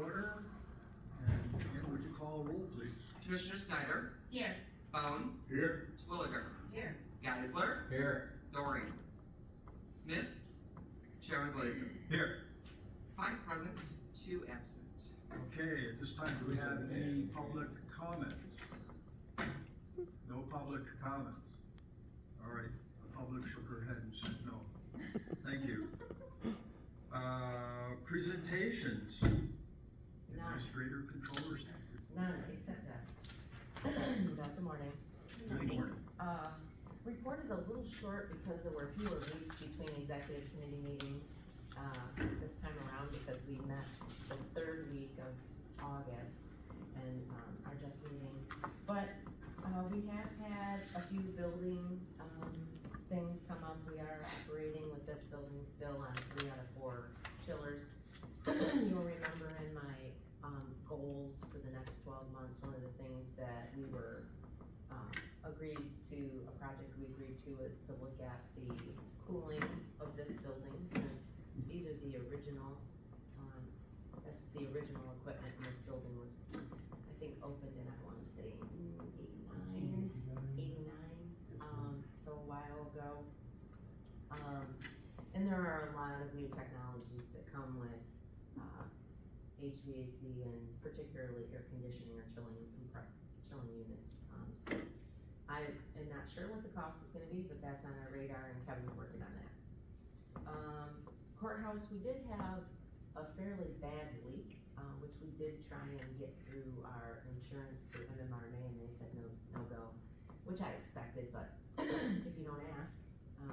order. And again, would you call roll, please? Commissioner Snyder? Here. Bone? Here. Twilliger? Here. Geisler? Here. Doring? Smith? Chairman Blazer? Here. 5 present, 2 absent. Okay, at this time, do we have any public comments? No public comments. All right, the public shook her head and said no. Thank you. Presentations. Administrator, controller, staff. None, except us. Good morning. Good morning. Report is a little short because there were fewer weeks between executive committee meetings this time around because we met the 3rd week of August and our just meeting. But we have had a few building things come up. We are operating with this building still on 3 out of 4 chillers. You'll remember in my goals for the next 12 months, one of the things that we were a project we agreed to is to look at the cooling of this building, since these are the original, this is the original equipment, and this building was, I think, opened in, I wanna say, 89, so a while ago. And there are a lot of new technologies that come with HVAC and particularly air conditioning or chilling units. So I am not sure what the cost is gonna be, but that's on our radar and Kevin's working on that. Courthouse, we did have a fairly bad leak, which we did try and get through our insurance through MMRMA, and they said no go, which I expected, but if you don't ask,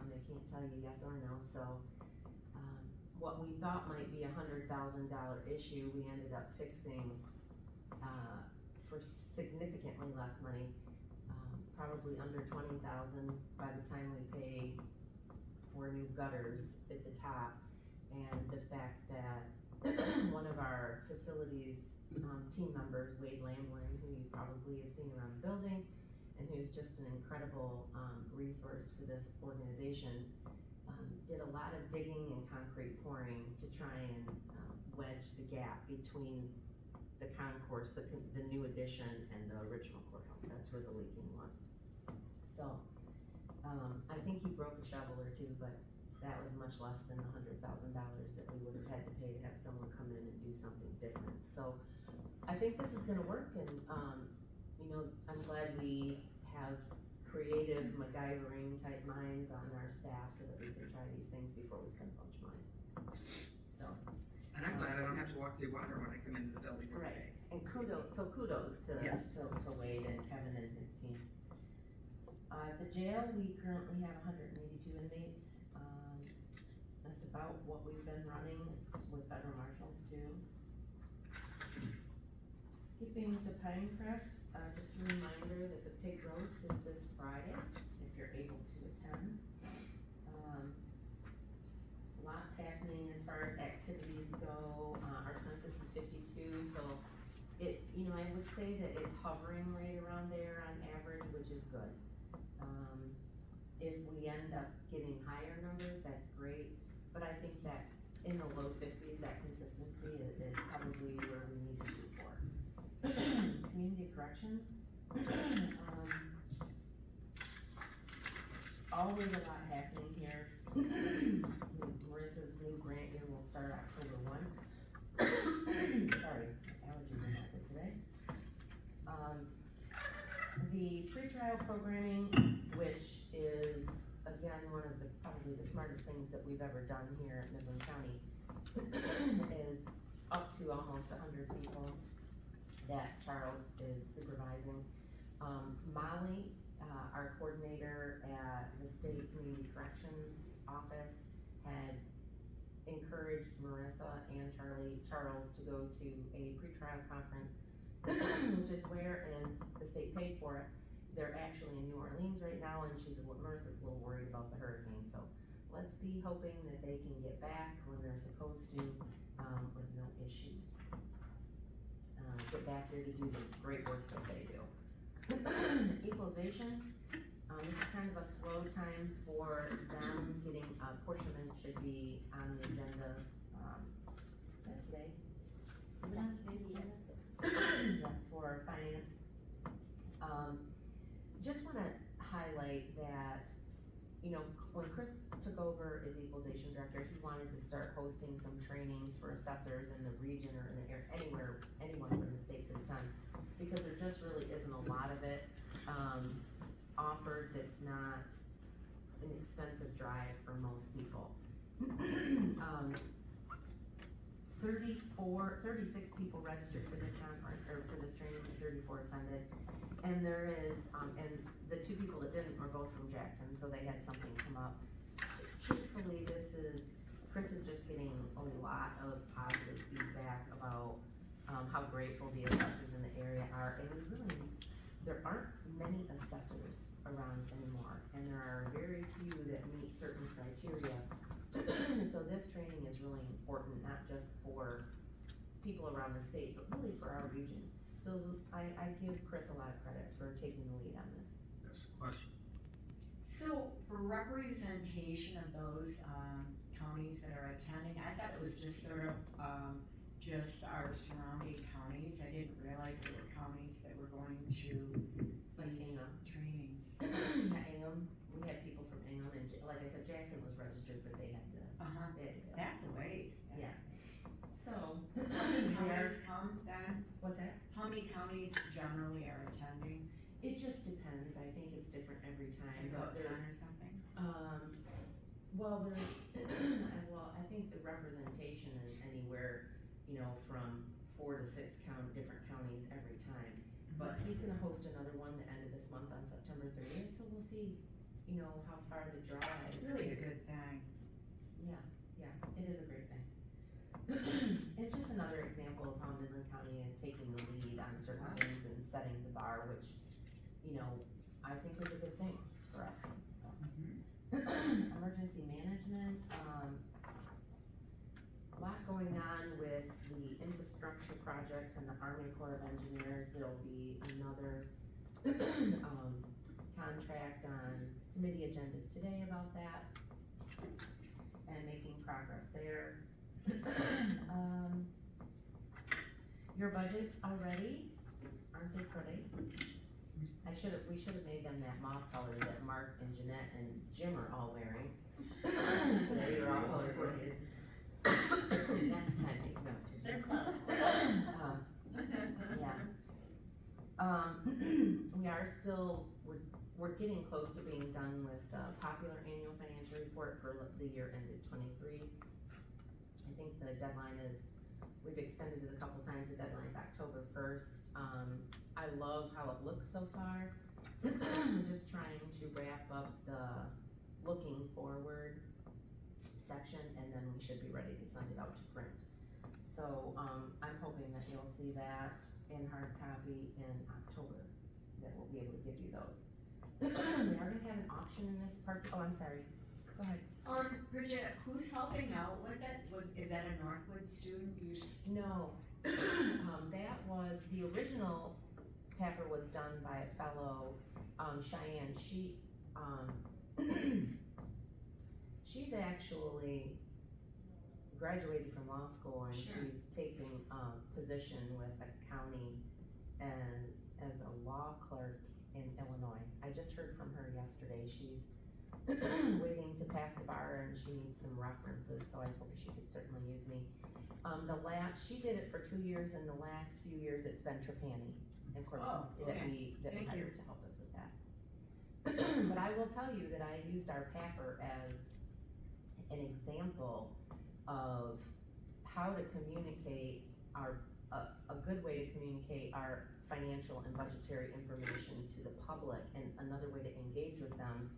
they can't tell you yes or no. So what we thought might be $100,000 issue, we ended up fixing for significantly less money, probably under $20,000 by the time we pay for new gutters at the top. And the fact that one of our facilities team members, Wade Lamlin, who you probably have seen around the building, and who's just an incredible resource for this organization, did a lot of digging and concrete pouring to try and wedge the gap between the concourse, the new addition, and the original courthouse. That's where the leaking was. So I think he broke a shovel or two, but that was much less than the $100,000 that we would have had to pay to have someone come in and do something different. So I think this is gonna work, and you know, I'm glad we have creative MacGyvering type minds on our staff so that we can try these things before we spend a bunch of money. So. And I'm glad I don't have to walk through water when I come into the building every Right, day. and kudos to Yes. to Wade and Kevin and his team. At the jail, we currently have 182 inmates. That's about what we've been running with federal marshals too. Skipping to Pinecrest, just a reminder that the pig roast is this Friday, if you're able to attend. Lots happening as far as activities go. Our census is 52, so I would say that it's hovering right around there on average, which is good. If we end up getting higher numbers, that's great, but I think that in the low 50s, that consistency is probably where we need to shoot for. Community corrections. Always a lot happening here. Marissa's new grant year will start October 1. Sorry, allergies are not good today. The pretrial programming, which is again one of probably the smartest things that we've ever done here at Midland County, is up to almost 100 people that Charles is supervising. Molly, our coordinator at the State Community Corrections Office, had encouraged Marissa and Charles to go to a pretrial conference, which is where, and the state paid for it. They're actually in New Orleans right now, and Marissa's a little worried about the hurricane, so let's be hoping that they can get back when they're supposed to, with no issues. Get back here to do the great work that they do. Equalization, this is kind of a slow time for them getting, apportionment should be on the agenda, is that today? Is it on you know, when Chris took over as equalization director, he wanted to start hosting some trainings for assessors in the region or in the area, anyone from the state at the time. Because there just really isn't a lot of it, offered that's not an extensive drive for most people. 36 people registered for this conference, or for this training, and 34 attended. And there is, and the 2 people that didn't were both from Jackson, so they had something come up. Truthfully, Chris is just getting a lot of positive feedback about, how grateful the assessors in the area are, and there aren't many assessors around anymore, and there are very few that meet certain criteria. So this training is really important, not just for people around the state, but really for our region. So I give Chris a lot of credit for taking the lead on this. Yes, question. So for representation of those counties that are attending, I thought it was just sort of just our surrounding counties. I didn't realize there were counties that were going to Like these Ingham. trainings. Ingham, we had people from Ingham, and like I said, Jackson was registered, but they had to. They had to go. That's a waste. Yeah. So, how many counties come then? What's that? How many counties generally are attending? It just depends. I think it's different every time. About But 10 there, or something? well, there's, well, I think the representation is anywhere, you know, from 4 to 6 different counties every time. But he's gonna host another one the end of this month on September 30th, so we'll see, you know, how far the draw is. It's really a good thing. Yeah, it is a great thing. It's just another example of how Midland County is taking the lead on certain things and setting the bar, which, you know, I think is a good thing for us, so. Emergency management, a lot going on with the infrastructure projects and the Army Corps of Engineers. There'll be another, contract on committee agendas today about that, and making progress there. Your budgets already, aren't they pretty? We should have made them that mauve color that Mark and Jeanette and Jim are all wearing. Today you're all color coordinated. Next time, make note. They're close. Yeah. We are still, we're getting close to being done with the popular annual financial report for the year ended 23. I think the deadline is, we've extended it a couple times, the deadline's October 1st. I love how it looks so far. I'm just trying to wrap up the looking forward section, and then we should be ready to send it out to print. So, I'm hoping that you'll see that in hard copy in October, that we'll be able to give you those. We are gonna have an auction in this part, oh, I'm sorry, go ahead. Bridget, who's helping out with it? Is that a Northwood student usually? No, that was, the original PAFR was done by a fellow, Cheyenne. She's actually graduated from law school, and Sure. she's taking a position with a county and as a law clerk in Illinois. I just heard from her yesterday. She's waiting to pass the bar, and she needs some references, so I told her she could certainly use me. She did it for 2 years, and the last few years it's been Trapani and Courtney that we Thank hired you. to help us with that. But I will tell you that I used our PAFR as an example of how to communicate a good way to communicate our financial and budgetary information to the public, and another way to engage with them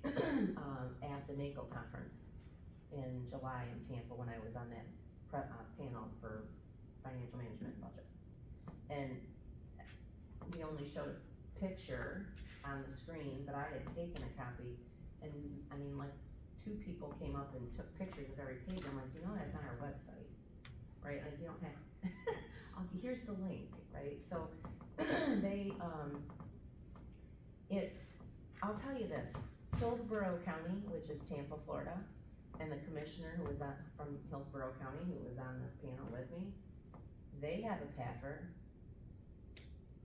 at the NACO conference in July in Tampa, when I was on that panel for financial management and budget. And we only showed a picture on the screen, but I had taken a copy, and I mean, like, 2 people came up and took pictures of every page. I'm like, you know, that's on our website, right? Like, you don't have, here's the link, right? So, I'll tell you this, Hillsborough County, which is Tampa, Florida, and the commissioner who was from Hillsborough County, who was on the panel with me, they have a PAFR,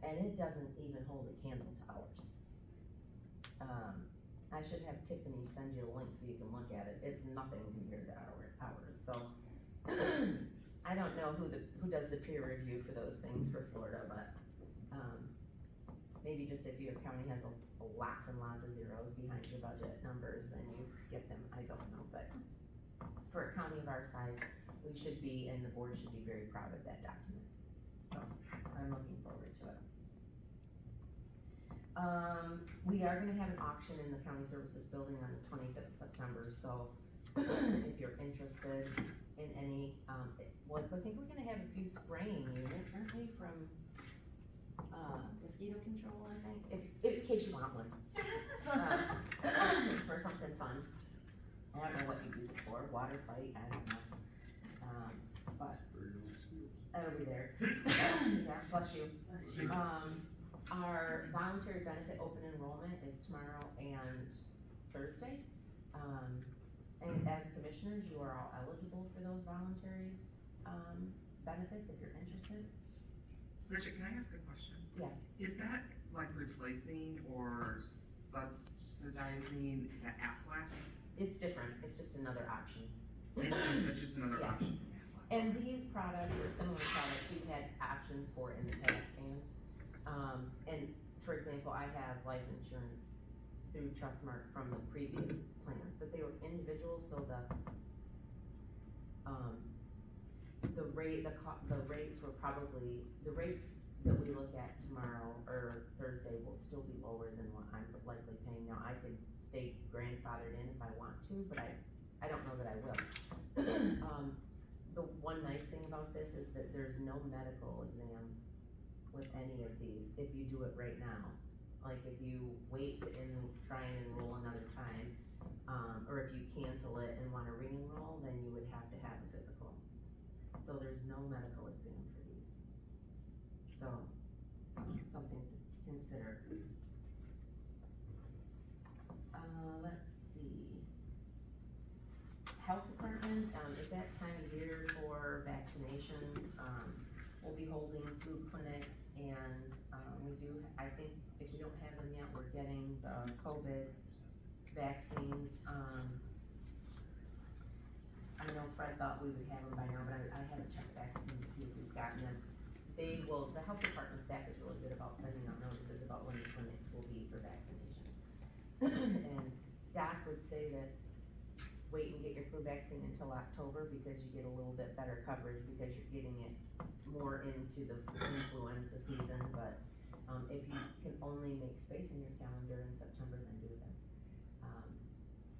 and it doesn't even hold a candle to ours. I should have Tiffany send you a link so you can look at it, it's nothing compared to ours, so. I don't know who does the peer review for those things for Florida, but, maybe just if your county has lots and lots of zeros behind your budget numbers, then you get them, I don't know, but for a county of our size, we should be, and the board should be very proud of that document, so I'm looking forward to it. We are gonna have an auction in the county services building on the 25th of September, so if you're interested in any, well, I think we're gonna have a few spraying units, aren't we, from, mosquito control, I think, in case you want one. For something fun. I don't know what you use it for, water fight, I don't know. But that'll be there. Yeah, bless you. Our voluntary benefit open enrollment is tomorrow and Thursday. And as commissioners, you are all eligible for those voluntary, benefits if you're interested. Richard, can I ask a question? Yeah. Is that like replacing or subsidizing the Aflac? It's different, it's just another option. It's just another Yeah. option from Aflac. And these products or similar products we've had options for in the past, and for example, I have life insurance through Trustmark from the previous plans, but they were individual, so the rates were probably, the rates that we look at tomorrow or Thursday will still be lower than what I'm likely paying now. I could stay grandfathered in if I want to, but I don't know that I will. The one nice thing about this is that there's no medical exam with any of these if you do it right now. Like if you wait and try and enroll another time, or if you cancel it and wanna re-enroll, then you would have to have a physical. So there's no medical exam for these. So, something to consider. Let's see. Health department, it's that time of year for vaccinations, we'll be holding food clinics and, we do, I think if we don't have them yet, we're getting the COVID vaccines, I know Fred thought we would have them by now, but I haven't checked back with him to see if we've gotten them. They will, the health department staff is really good about sending out notices about when the clinics will be for vaccinations. And Doc would say that wait and get your flu vaccine until October because you get a little bit better coverage because you're getting it more into the influenza season, but, if you can only make space in your calendar in September, then do them.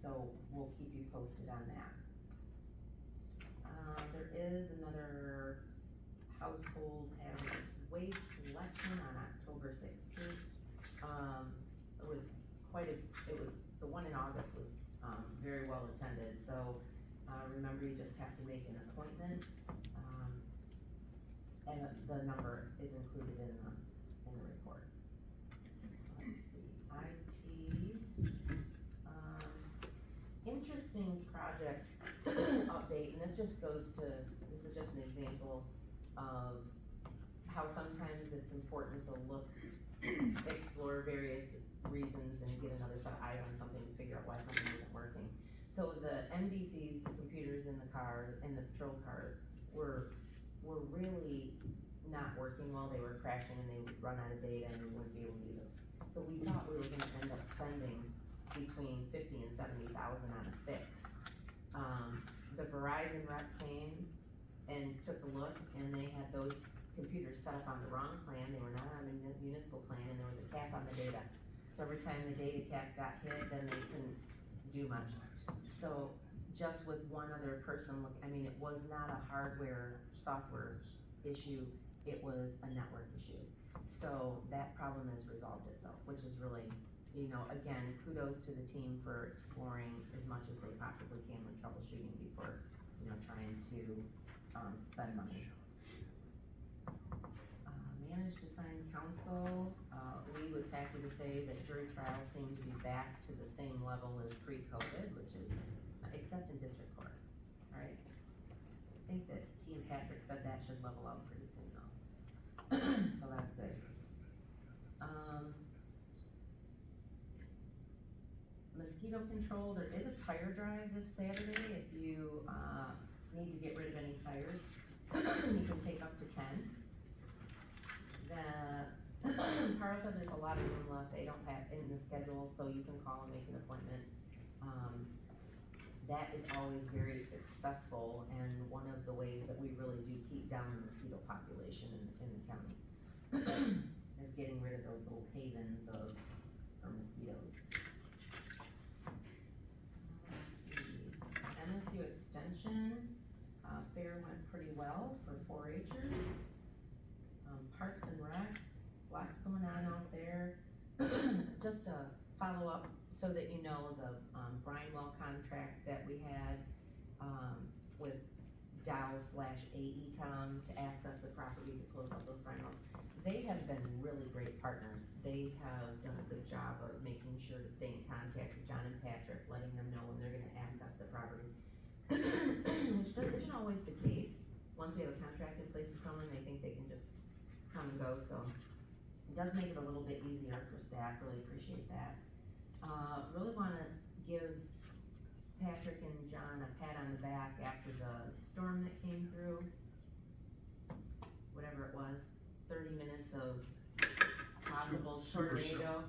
So we'll keep you posted on that. There is another household hazardous waste collection on October 16th. It was the one in August was, very well attended, so, remember you just have to make an appointment, and the number is included in the report. Let's see, IT, interesting project update, and this is just an example of how sometimes it's important to explore various reasons and get another set of eyes on something to figure out why something isn't working. So the MDCs, the computers in the car, in the patrol cars, were really not working well, they were crashing and they would run out of data and we wouldn't be able to use them. So we thought we were gonna end up spending between $50,000 and $70,000 on a fix. The Verizon rep came and took a look and they had those computers set up on the wrong plan, they were not on a municipal plan, and there was a cap on the data. So every time the data cap got hit, then they couldn't do much. So just with one other person, it was not a hardware, software issue, it was a network issue. So that problem has resolved itself, which is really, again, kudos to the team for exploring as much as they possibly can when troubleshooting before, trying to, spend money. Managed assigned counsel, Lee was happy to say that jury trials seem to be back to the same level as pre-COVID, which is, except in district court, right? I think that he and Patrick said that should level out pretty soon though. So that's good. mosquito control. There is a tire drive this Saturday if you, need to get rid of any tires. You can take up to 10. Carl said there's a lot of room left, they don't have in the schedule, so you can call and make an appointment. That is always very successful and one of the ways that we really do keep down the mosquito population in the county. Is getting rid of those little havens for mosquitoes. Let's see, MSU Extension, fair went pretty well for 4-H'ers. Parks and Rec, lots going on out there. Just to follow up so that you know, the Brinewell contract that we had with Dow/AECom to access the property to close up those Brinewells. They have been really great partners. They have done a good job of making sure to stay in contact with John and Patrick, letting them know when they're gonna access the property. Which isn't always the case. Once we have a contract in place with someone, they think they can just come and go, so it does make it a little bit easier for staff, really appreciate that. Really wanna give Patrick and John a pat on the back after the storm that came through. Whatever it was, 30 minutes of possible Super tornado.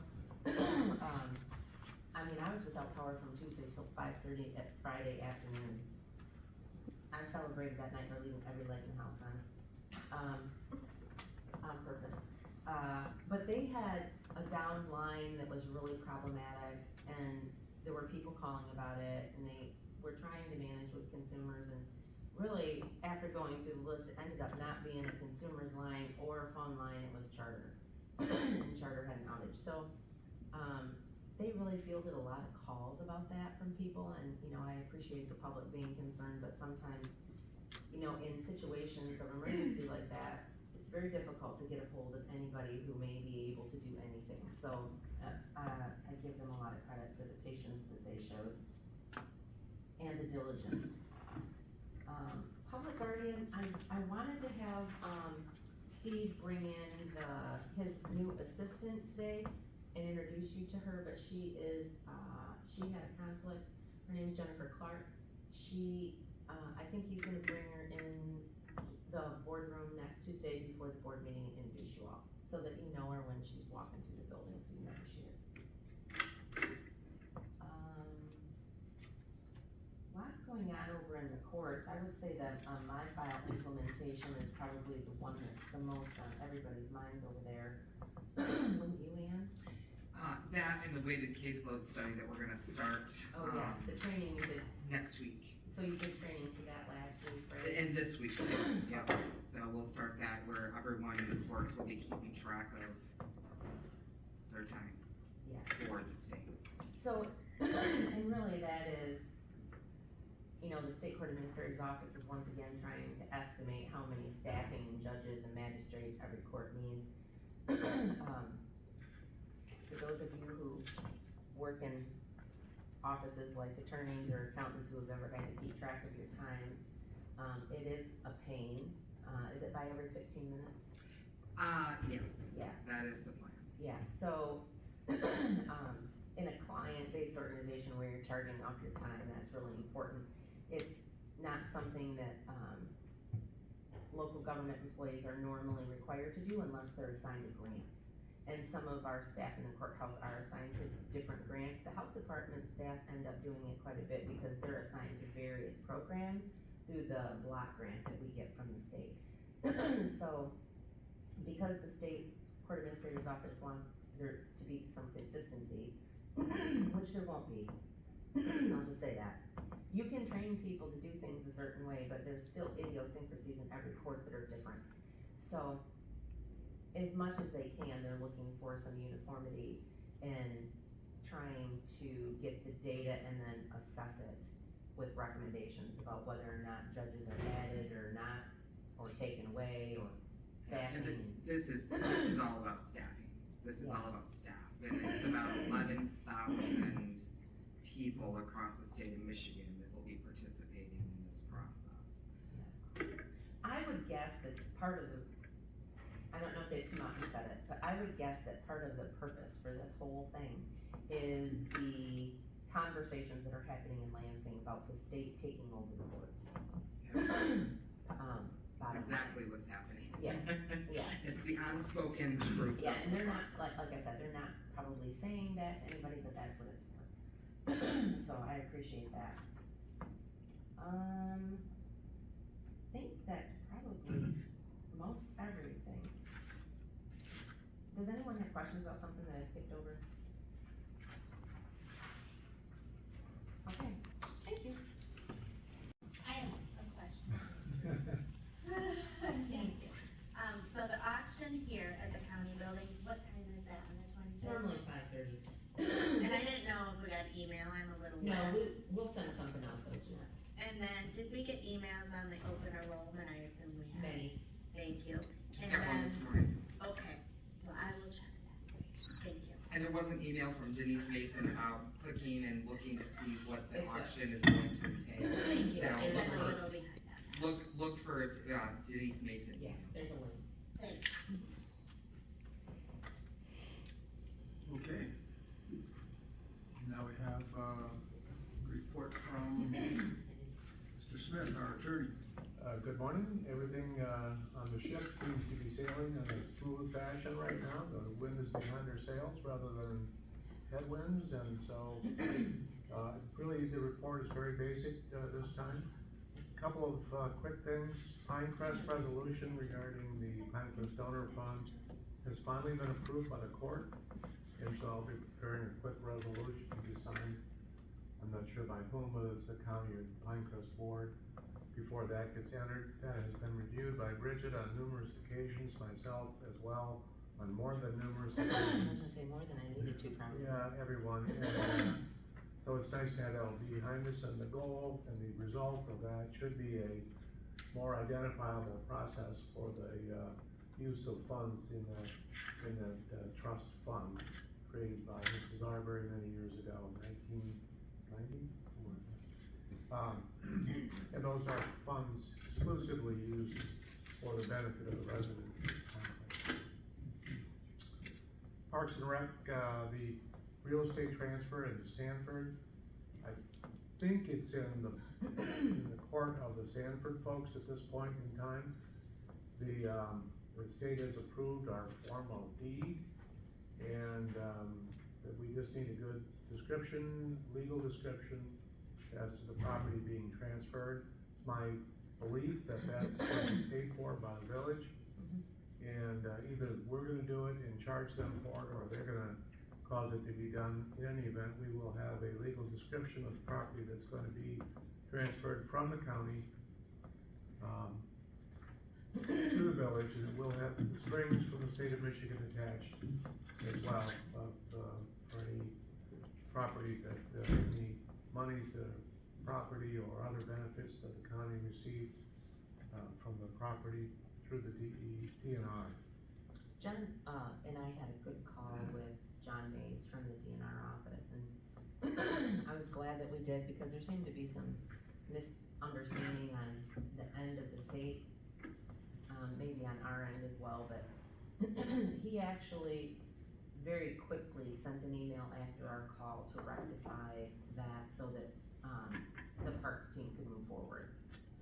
I mean, I was without power from Tuesday till 5:30 at Friday afternoon. I celebrated that night by leaving every light in the house on purpose. But they had a down line that was really problematic, and there were people calling about it, and they were trying to manage with consumers, and really, after going through the list, it ended up not being a consumer's line or a phone line, it was Charter. And Charter had an outage, so, they really fielded a lot of calls about that from people, and, you know, I appreciate the public being concerned, but sometimes, you know, in situations of emergency like that, it's very difficult to get a hold of anybody who may be able to do anything, so, I give them a lot of credit for the patience that they showed, and the diligence. Public Guardian, I wanted to have, Steve bring in his new assistant today and introduce you to her, but she had a conflict. Her name is Jennifer Clark. I think he's gonna bring her in the boardroom next Tuesday before the board meeting and introduce you all, so that you know her when she's walking through the building, so you know who she is. Lots going on over in the courts. I would say that, my file implementation is probably the one that's the most on everybody's minds over there. Wouldn't you, Ann? That and the weighted caseload study that we're gonna start. Oh, yes, the training you did, Next week, so you did training for that last week, right? and this week too, yep. So we'll start that where everyone in the courts will be keeping track of their time Yeah. for the state. So, and really that is, you know, the state court administrator's office is once again trying to estimate how many staffing judges and magistrates every court needs. For those of you who work in offices like attorneys or accountants who have ever had to keep track of your time, it is a pain. Is it by every 15 minutes? Yes. Yeah. That is the plan. Yeah, so, in a client-based organization where you're charging off your time, that's really important. It's not something that, local government employees are normally required to do unless they're assigned to grants. And some of our staff in the courthouse are assigned to different grants. The health department staff end up doing it quite a bit because they're assigned to various programs through the block grant that we get from the state. So, because the state court administrator's office wants there to be some consistency, which there won't be, I'll just say that. You can train people to do things a certain way, but there's still idiosyncrasies in every court that are different. So, as much as they can, they're looking for some uniformity in trying to get the data and then assess it with recommendations about whether or not judges are added or not, or taken away, or staffing. And this is all about staffing. This is all about staff, and it's about 11,000 people across the state of Michigan that will be participating in this process. I would guess that part of the, I don't know if they've come out and said it, but I would guess that part of the purpose for this whole thing is the conversations that are happening in Lansing about the state taking over the woods. That's Bottom line. exactly what's happening. Yeah, yeah. It's the unspoken truth. Yeah, of and the they're not, process. like I said, they're not probably saying that to anybody, but that's what it's for. So I appreciate that. Think that's probably most everything. Does anyone have questions about something that I skipped over? Okay, thank you. I have a question. Thank you. So the auction here at the county building, what time is that on the 27th? Normally 5:30. And I didn't know if we got email, I'm a little No, lost. we'll send something out though, Jeanette. And then, did we get emails on the open enrollment? I assume we have. Many. Thank you. Just And got one then, this morning. okay, so I will check that. Thank you. And there was an email from Denise Mason about clicking and looking to see what the It's a- auction is going to entail. Thank you. So I was look a for, little behind that. look for Denise Mason. Yeah, there's a link. Thanks. Okay. Now we have, a report from Mr. Smith, our attorney. Good morning. Everything on the ship seems to be sailing in a smooth fashion right now. The wind is behind our sails rather than headwinds, and so really the report is very basic this time. Couple of quick things. Pinecrest resolution regarding the Pinecrest Donor Fund has finally been approved by the court, and so I'll be preparing a quick resolution to be signed. I'm not sure by whom, whether it's the county or the Pinecrest board. Before that gets entered, that has been reviewed by Bridget on numerous occasions, myself as well, on more than numerous I was occasions. gonna say more than I needed to probably. Yeah, everyone, and, so it's nice to have that behind us, and the goal and the result of that should be a more identifiable process for the, use of funds in that trust fund created by Mrs. Arbery many years ago, 1990? And those are funds exclusively used for the benefit of the residents of the complex. Parks and Rec, the real estate transfer into Sanford, I think it's in the court of the Sanford folks at this point in time. The state has approved our formal deed, and, that we just need a good description, legal description as to the property being transferred. It's my belief that that's going to be paid for by the village. And either we're gonna do it and charge them for it, or they're gonna cause it to be done. In any event, we will have a legal description of the property that's gonna be transferred from the county to the village, and it will have the springs from the state of Michigan attached as well, for any property that, any monies, property or other benefits that the county received from the property through the DNR. John, and I had a good call with John Mays from the DNR office, and I was glad that we did, because there seemed to be some misunderstanding on the end of the state, maybe on our end as well, but he actually very quickly sent an email after our call to rectify that so that, the parks team could move forward.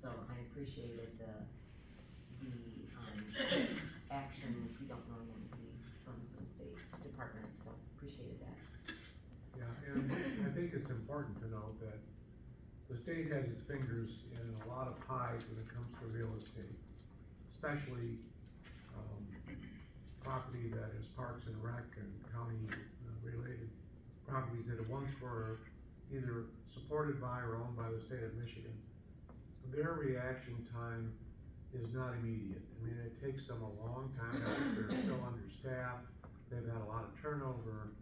So I appreciated the action, which we don't normally see from some state departments, so appreciated that. Yeah, and I think it's important to note that the state has its fingers in a lot of pies when it comes to real estate, especially, property that is Parks and Rec and county related properties that once were either supported by or owned by the state of Michigan. Their reaction time is not immediate. I mean, it takes them a long time. I think they're still understaffed. They've had a lot of turnover.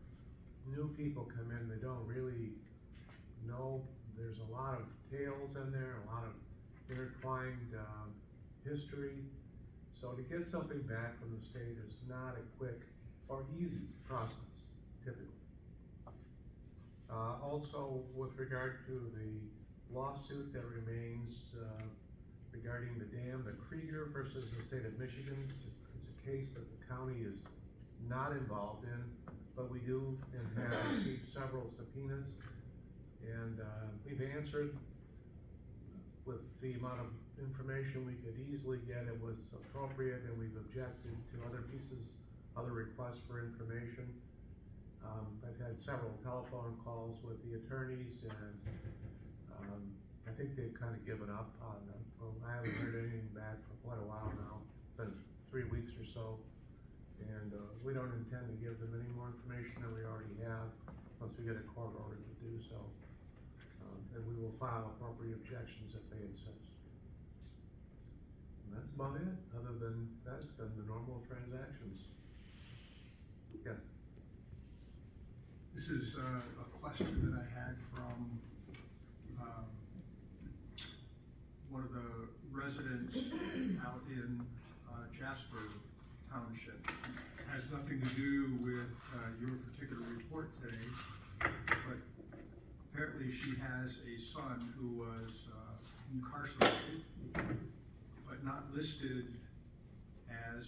New people come in, they don't really know. There's a lot of tales in there, a lot of intertwined history. So to get something back from the state is not a quick or easy process, typically. Also, with regard to the lawsuit that remains regarding the dam, the Krieger versus the state of Michigan, it's a case that the county is not involved in, but we do and have received several subpoenas And, we've answered with the amount of information we could easily get, it was appropriate, and we've objected to other requests for information. I've had several telephone calls with the attorneys, and, I think they've kind of given up on them. Well, I haven't heard anything back for quite a while now, been 3 weeks or so. And, we don't intend to give them any more information than we already have, once we get a court order to do so. And we will file appropriate objections if they insist. And that's about it, other than that's been the normal transactions. Yes, This is a question that I had from one of the residents out in Jasper Township. It has nothing to do with your particular report today, but apparently she has a son who was incarcerated, but not listed as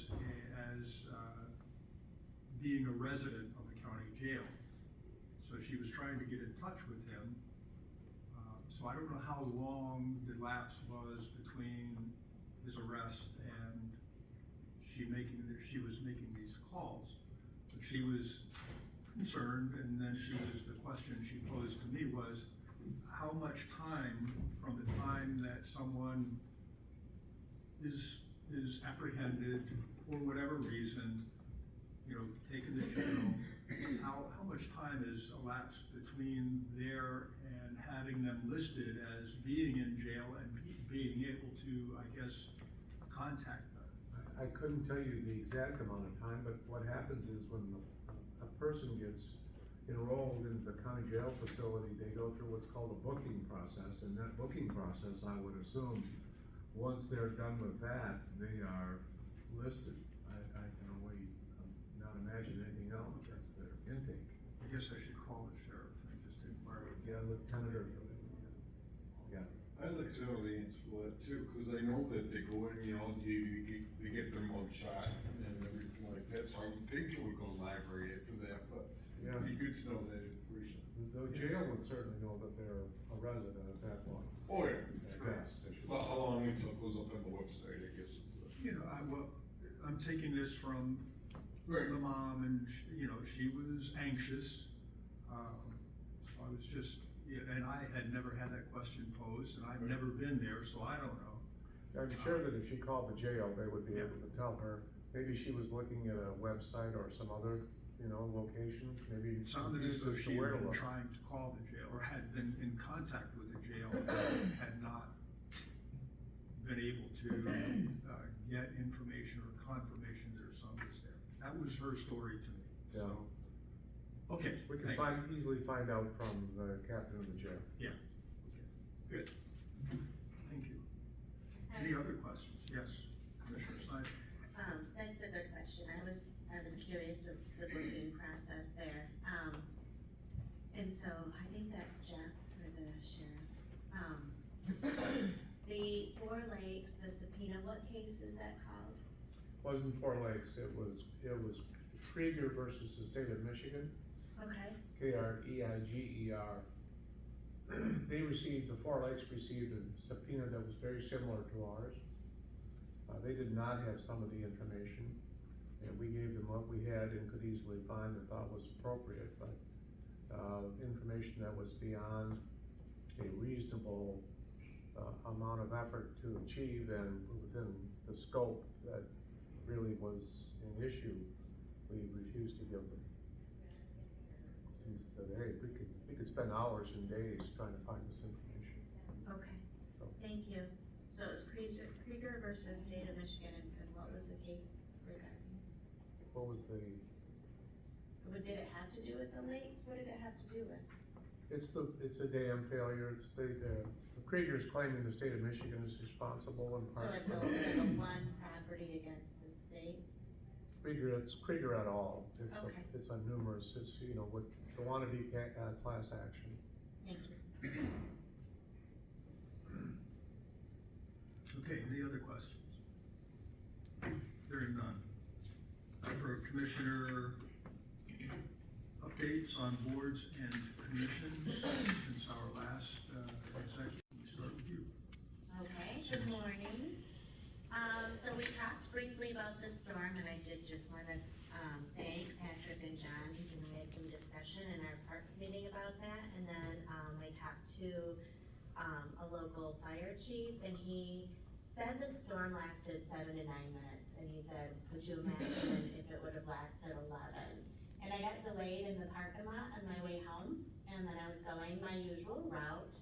being a resident of the county jail. So she was trying to get in touch with him. So I don't know how long the lapse was between his arrest and she was making these calls. But she was concerned, and then the question she posed to me was, how much time from the time that someone is apprehended for whatever reason, taken to jail, how much time is elapsed between there and having them listed as being in jail and being able to, I guess, contact them? I couldn't tell you the exact amount of time, but what happens is when a person gets enrolled in the county jail facility, they go through what's called a booking process, and that booking process, I would assume, once they're done with that, they are listed. I can only not imagine anything else, that's their intake. I guess I should call the sheriff and just inquire. Yeah, lieutenant or, yeah. I'd like to know the answer to that too, because I know that they go in, they get their mug shot and everything like that, so I would think it would go library after that, but Yeah. it'd be good to know that information. The jail would certainly know that they're a resident at that point. Oh, yeah. Yes. Well, how long until it goes up on the website, I guess. I'm taking this from Right. the mom, and she was anxious. So I was just, and I had never had that question posed, and I've never been there, so I don't know. I'm sure that if she called the jail, they would be able to tell her, maybe she was looking at a website or some other, location, maybe. It sounded as though confused she to where had to been look. trying to call the jail, or had been in contact with the jail, and had not been able to get information or confirmation that her son was there. That was her story to me, so. Okay, We can thank you. easily find out from the captain of the jail. Yeah, okay, good. Thank you. Any other questions? Yes, Commissioner Snyder? That's a good question. I was curious of the booking process there. And so I think that's Jeff for the sheriff. The Four Lakes, the subpoena, what case is that called? Wasn't Four Lakes, it was Krieger versus the state of Michigan, Okay, Kreiger. The Four Lakes received a subpoena that was very similar to ours. They did not have some of the information, and we gave them what we had and could easily find and thought was appropriate, but information that was beyond a reasonable amount of effort to achieve and within the scope that really was an issue, we refused to give them. She said, hey, we could spend hours and days trying to find this information. okay, So, thank you. So it was Krieger versus State of Michigan, and what was the case regarding? what was the, Did it have to do with the lakes? What did it have to do with? it's a dam failure, Krieger's claiming the state of Michigan is responsible in So part. it's a one property against the state? It's Krieger et al. Okay. It's a numerous, with the wannabe class action. Thank you. Okay, any other questions? Hearing none. For Commissioner updates on boards and commissions since our last executive. We start with you. Okay, good morning. So we talked briefly about the storm, and I did just want to thank Patrick and John, and we had some discussion in our parks meeting about that. And then I talked to a local fire chief, and he said the storm lasted 7 to 9 minutes. And he said, could you imagine if it would have lasted 11? And I got delayed in the parking lot on my way home, and then I was going my usual route,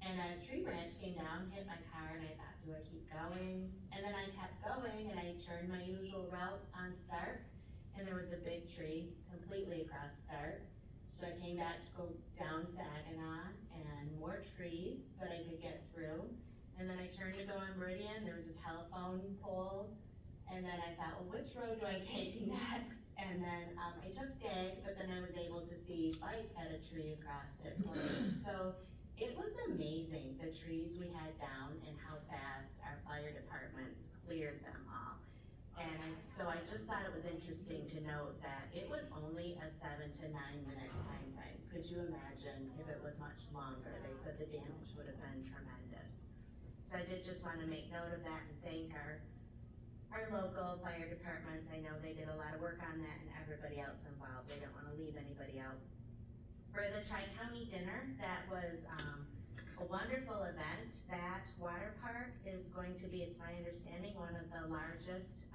and a tree branch came down, hit my car, and I thought, do I keep going? And then I kept going, and I turned my usual route on Stark, and there was a big tree completely across Stark. So I came back to go down Saginaw, and more trees, but I could get through. And then I turned to go on Meridian, there was a telephone pole, and then I thought, well, which road do I take next? And then I took Dag, but then I was able to see Bike had a tree across it for me. So it was amazing, the trees we had down and how fast our fire departments cleared them all. And so I just thought it was interesting to note that it was only a 7 to 9 minute time frame. Could you imagine if it was much longer? They said the damage would have been tremendous. So I did just want to make note of that and thank our local fire departments. I know they did a lot of work on that, and everybody else involved. They don't want to leave anybody out. For the Tri-County dinner, that was a wonderful event. That water park is going to be, it's my understanding, one of the largest,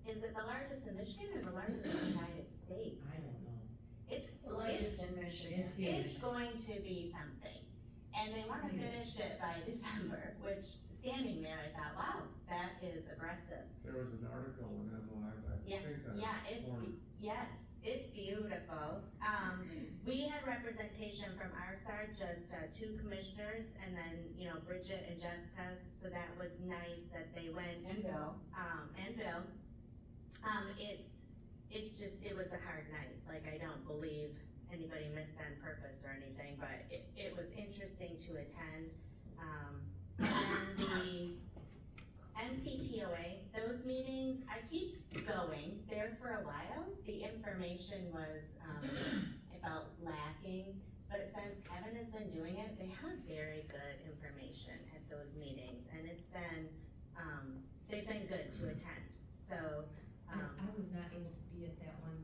is it the largest in Michigan or the largest in the United States? I don't know. It's in Michigan. it's going to be something. And they want to finish it by December, which standing there, I thought, wow, that is aggressive. There was an article in MLive, I Yeah, think, yeah, it's, this morning. yes, it's beautiful. We had representation from our side, just 2 commissioners, and then, you know, Bridget and Jessica, so that was nice that they went. And Bill. And Bill. It's just, it was a hard night, like, I don't believe anybody missed on purpose or anything, but it was interesting to attend. And the NCTOA, those meetings, I keep going there for a while. The information was, I felt lacking, but since Kevin has been doing it, they have very good information at those meetings, and it's been, they've been good to attend, so. I was not able to be at that one,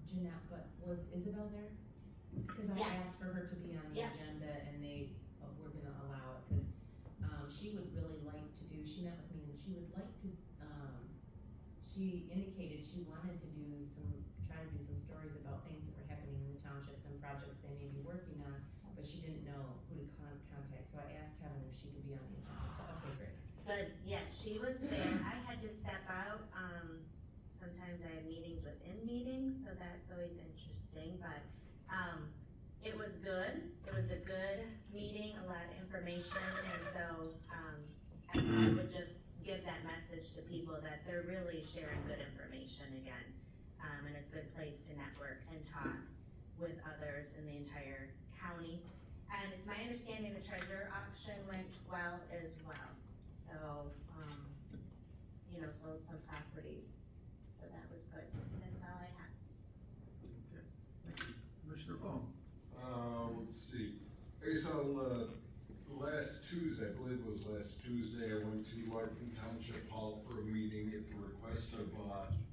Jeanette, but was Isabel there? Cause I Yes. asked for her to be on the Yeah. agenda and they were gonna allow it, cause, she would really like to do, she met with me and she would like to, she indicated she wanted to try to do some stories about things that were happening in the townships and projects they may be working on, but she didn't know who to contact, so I asked Kevin if she could be on the agenda, so, okay, great. Good, yeah, she was there. I had to step out, sometimes I have meetings within meetings, so that's always interesting, but, it was good. It was a good meeting, a lot of information, and so, I would just give that message to people that they're really sharing good information again. And it's a good place to network and talk with others in the entire county. And it's my understanding the treasure auction went well as well. So, you know, sold some properties, so that was good. That's all I have. Okay, thank you. Commissioner Bone. Let's see, I saw, last Tuesday, I believe it was last Tuesday, I went to Larkin Township Hall for a meeting at the request of,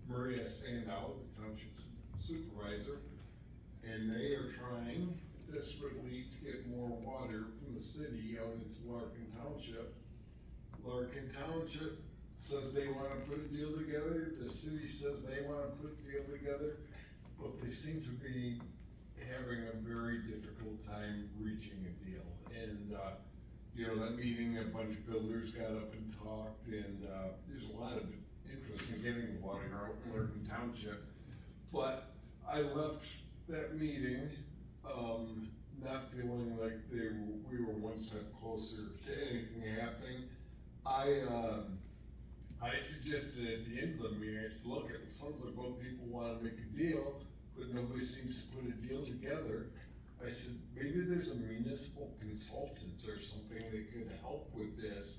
Maria Sandow, the township supervisor. And they are trying desperately to get more water from the city out into Larkin Township. Larkin Township says they wanna put a deal together, the city says they wanna put a deal together, but they seem to be having a very difficult time reaching a deal. And, you know, that meeting, a bunch of builders got up and talked, and, there's a lot of interest in getting the water out in Larkin Township. But I left that meeting, not feeling like we were one step closer to anything happening. I suggested at the end of the meeting, I said, look, it sounds like both people wanna make a deal, but nobody seems to put a deal together. I said, maybe there's a municipal consultant or something that could help with this.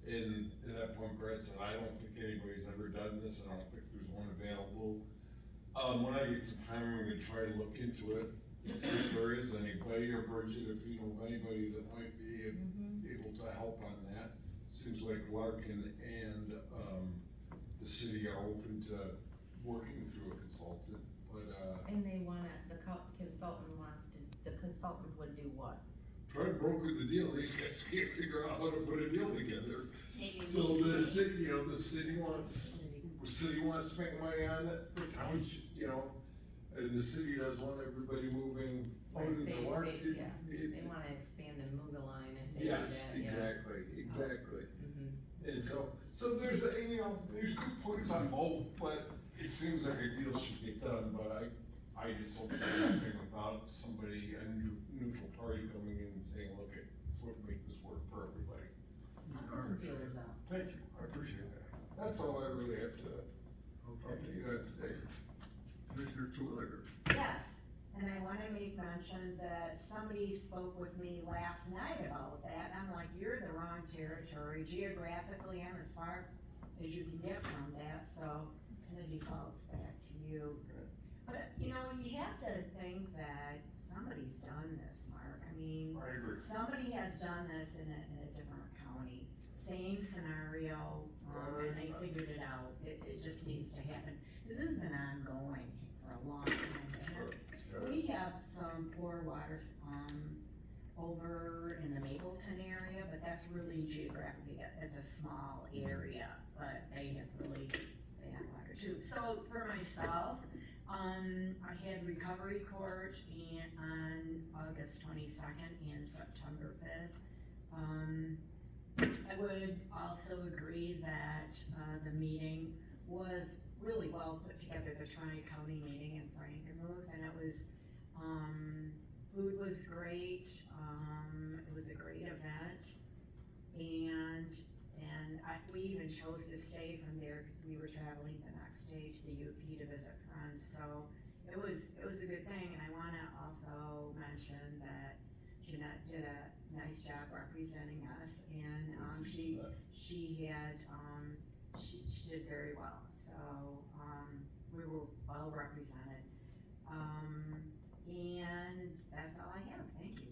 And at that point, Brad said, I don't think anybody's ever done this, I don't think there's one available. When I get some time, I'm gonna try to look into it, see if there is anybody, or Bridget, if you know of anybody that might be able to help on that. Seems like Larkin and, the city are open to working through a consultant, but, And they wanna, the consultant would do what? try to broker the deal, these guys can't figure out how to put a deal together. Maybe So we- the city, the city wants to make money on it for township, and the city doesn't want everybody moving funds They- to Larkin. yeah, They wanna expand the Muga line if they do Yes, that, yeah. exactly. Mhm. And so there's there's good points on both, but it seems like a deal should get done, but I just don't see it happening without somebody, a neutral party coming in and saying, look, let's make this work for everybody. I'll put some feelers out. Thank you, I appreciate that. That's all I really have to talk to you guys today. Commissioner Terwilliger. Yes, and I wanna make mention that somebody spoke with me last night about that, and I'm like, you're the wrong territory, geographically, I'm as far as you can get from that, so it defaults back to you. But, you have to think that somebody's done this, Mark, I mean, I agree. somebody has done this in a different county, same scenario, and they figured it out, it just needs to happen. This has been ongoing for a long time, and we have some poor waters, over in the Mapleton area, but that's really geographically, it's a small area, but they have really bad water too. So for myself, I had recovery court on August 22nd and September 5th. I would also agree that, the meeting was really well put together, the Tri-County meeting in Frankenmuth, and it was, food was great, it was a great event, and we even chose to stay from there because we were traveling the next day to the UP to visit friends, so it was a good thing, and I wanna also mention that Jeanette did a nice job representing us, and, she did very well, so, we were well represented. And that's all I have, thank you.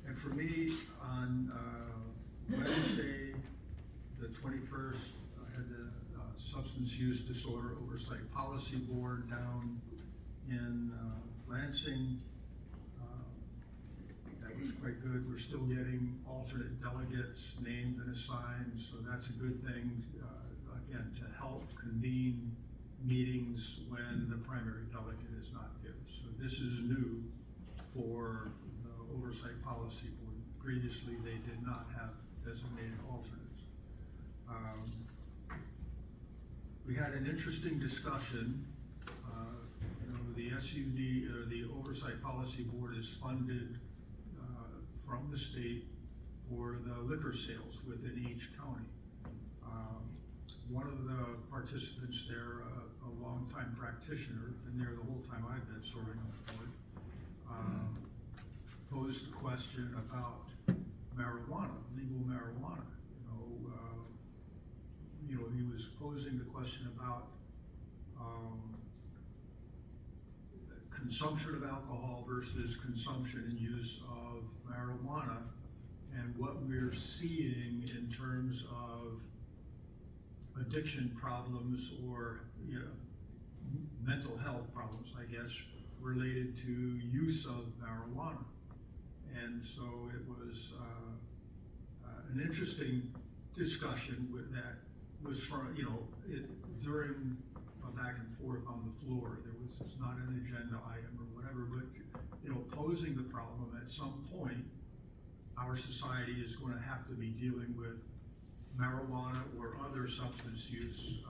And for me, on, Wednesday, the 21st, I had the, Substance Use Disorder Oversight Policy Board down in, Lansing. That was quite good. We're still getting alternate delegates named and assigned, so that's a good thing, again, to help convene meetings when the primary delegate is not here. So this is new for the Oversight Policy Board. Previously, they did not have designated alternates. We had an interesting discussion. The SUD, or the Oversight Policy Board, is funded from the state for the liquor sales within each county. One of the participants there, a longtime practitioner, been there the whole time I've been serving on the board, posed a question about marijuana, legal marijuana. He was posing the question about consumption of alcohol versus consumption and use of marijuana, and what we're seeing in terms of addiction problems or mental health problems, I guess, related to use of marijuana. And so it was an interesting discussion with that was from, during a back and forth on the floor. It's not an agenda item or whatever, but, posing the problem at some point, our society is going to have to be dealing with marijuana or other substance use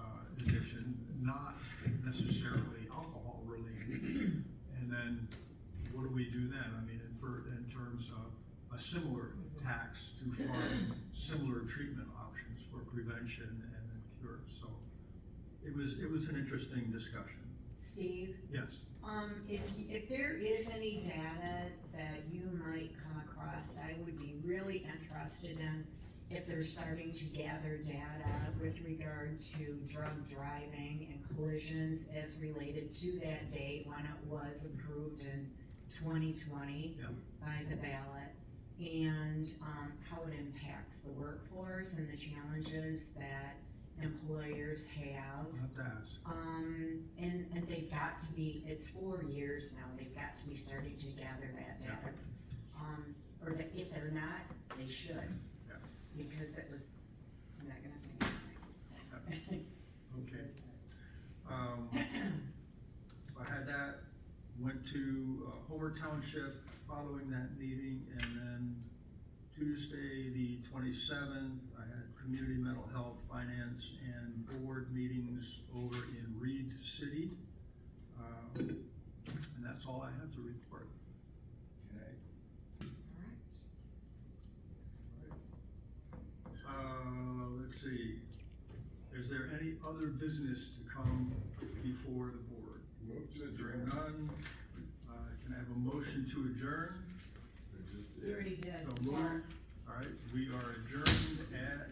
addiction, not necessarily alcohol related. And then what do we do then? I mean, in terms of a similar tax to fund similar treatment options for prevention and then cure. So it was an interesting discussion. Steve? Yes. If there is any data that you might come across, I would be really interested in if they're starting to gather data with regard to drug driving and collisions as related to that date when it was approved in 2020 Yeah. by the ballot, and how it impacts the workforce and the challenges that employers have. I'll have to ask. And they've got to be, it's 4 years now, they've got to be starting to gather that data. Or that if they're not, they should. Yeah. Because it was, I'm not gonna say anything, Okay. So I had that, went to Homer Township following that meeting, and then Tuesday, the 27th, I had community mental health, finance, and board meetings over in Reed City. And that's all I have to report. Okay. Let's see, is there any other business to come before the board? Move to Hearing adjourn. none, can I have a motion to adjourn? We already did. So moved. All right, we are adjourned at